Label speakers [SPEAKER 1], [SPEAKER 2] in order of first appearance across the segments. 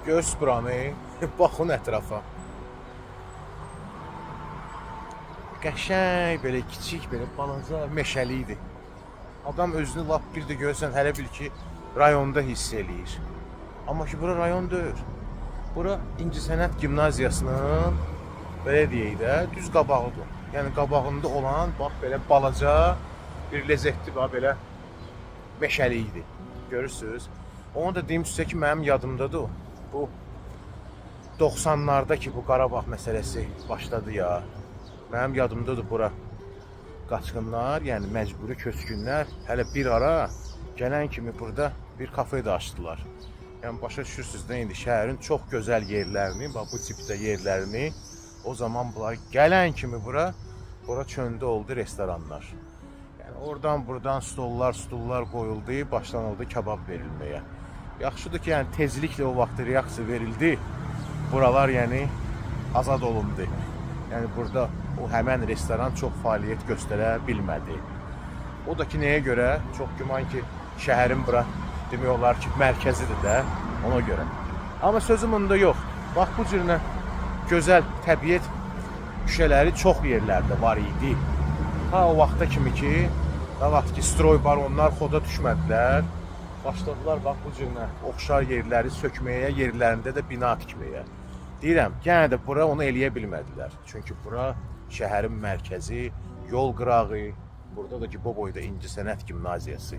[SPEAKER 1] Göz buranı, baxın ətrafa. Qəşəng, belə kiçik, belə balaca meşəli idi. Adam özünü lap bir də görsən, hələ bil ki, rayonda hiss eləyir. Amma ki, bura rayon deyil. Bura İncəsənət Gimnaziyasının, belə deyək də, düz qabağıdır. Yəni, qabağında olan, bax, belə balaca, bir ləzzətli, bax, belə meşəli idi. Görürsünüz? Onu da deyim sizə ki, mənim yadımdadır. Bu 90'larda ki, bu Qarabağ məsələsi başladı ya. Mənim yadımdadır bura qaçqınlar, yəni məcburi köçkünlər hələ bir ara gələn kimi burada bir kafe də açdılar. Yəni başa düşürsünüz də indi şəhərin çox gözəl yerlərini, bax bu tipdə yerlərini o zaman bunlar gələn kimi bura çöndü oldu restoranlar. Yəni oradan buradan stullar qoyuldu, başlanıldı kebab verilməyə. Yaxşıdır ki, yəni tezliklə o vaxt reaksiya verildi. Buralar yəni azad olundu. Yəni burada o həmən restoran çox fəaliyyət göstərə bilmədi. O da ki, nəyə görə? Çox güman ki, şəhərin bura demək olar ki, mərkəzidir də ona görə. Amma sözüm onda yox. Bax bu cürlə gözəl təbiət şüşələri çox yerlərdə var idi. Ha o vaxta kimi ki, o vaxt ki, stroy baronlar xoda düşmədilər. Başladılar bax bu cürlə oxşar yerləri sökməyə, yerlərində də bina tikməyə. Deyirəm, yenə də bura onu eləyə bilmədilər. Çünki bura şəhərin mərkəzi, yol qırağı, burada da ki, bu boyda İncəsənət Gimnaziyası.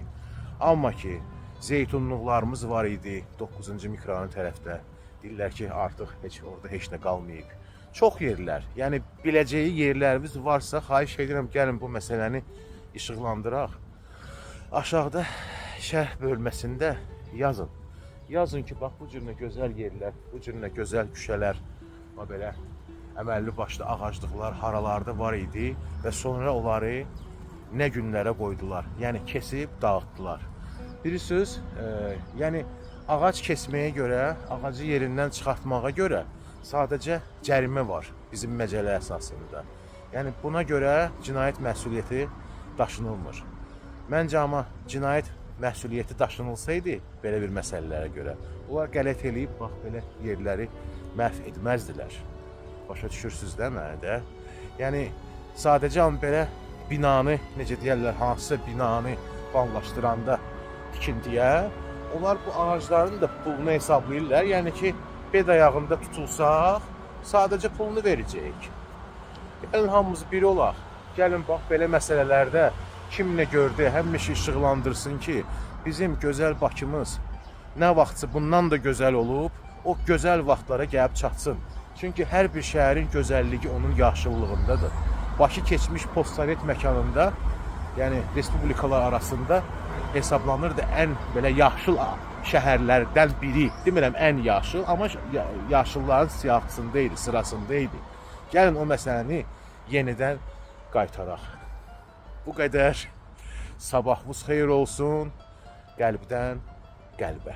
[SPEAKER 1] Amma ki, zeytunluqlarımız var idi 9-cu mikrorayon tərəfdə. Deyirlər ki, artıq orada heç nə qalmayıb. Çox yerlər, yəni biləcəyi yerlərimiz varsa, xahiş edirəm, gəlin bu məsələni işıqlandıraq. Aşağıda şərh bölməsində yazın. Yazın ki, bax bu cürlə gözəl yerlər, bu cürlə gözəl küçələr, belə əməlli başlı ağaclıqlar haralarda var idi və sonra onları nə günlərə qoydular. Yəni kesib dağıtdılar. Bilirsiniz, yəni ağac kesməyə görə, ağacı yerindən çıxartmağa görə sadəcə cərimə var bizim məcəllə əsasında. Yəni buna görə cinayət məsuliyyəti daşınılmır. Məncə amma cinayət məsuliyyəti daşınılsaydı belə bir məsələlərə görə, onlar qələt eləyib, bax, belə yerləri məhv etməzdilər. Başa düşürsünüz də mənə də? Yəni, sadəcə belə binanı, necə deyərlər, hansısa binanı planlaşdıranda tikintiyə, onlar bu ağacların da pulunu hesablayırlar. Yəni ki, bed ayağında tutulsaq, sadəcə pulunu verəcəyik. Gəlin, hamımız biri olaq. Gəlin, bax, belə məsələlərdə kim nə gördü, həmişə işıqlandırsın ki, bizim gözəl Bakımız nə vaxtsa bundan da gözəl olub, o gözəl vaxtlara gəlib çatsın. Çünki hər bir şəhərin gözəlliyi onun yaşıllığındadır. Bakı keçmiş postsovet məkanında, yəni respublikalar arasında hesablanırdı ən belə yaşıl şəhərlərdən biri. Demirəm ən yaşıl, amma yaşılların siyahısındaydı, sırasındaydı. Gəlin o məsələni yenidən qaytaraq. Bu qədər. Sabahınız xeyir olsun. Qəlbdən qəlbə.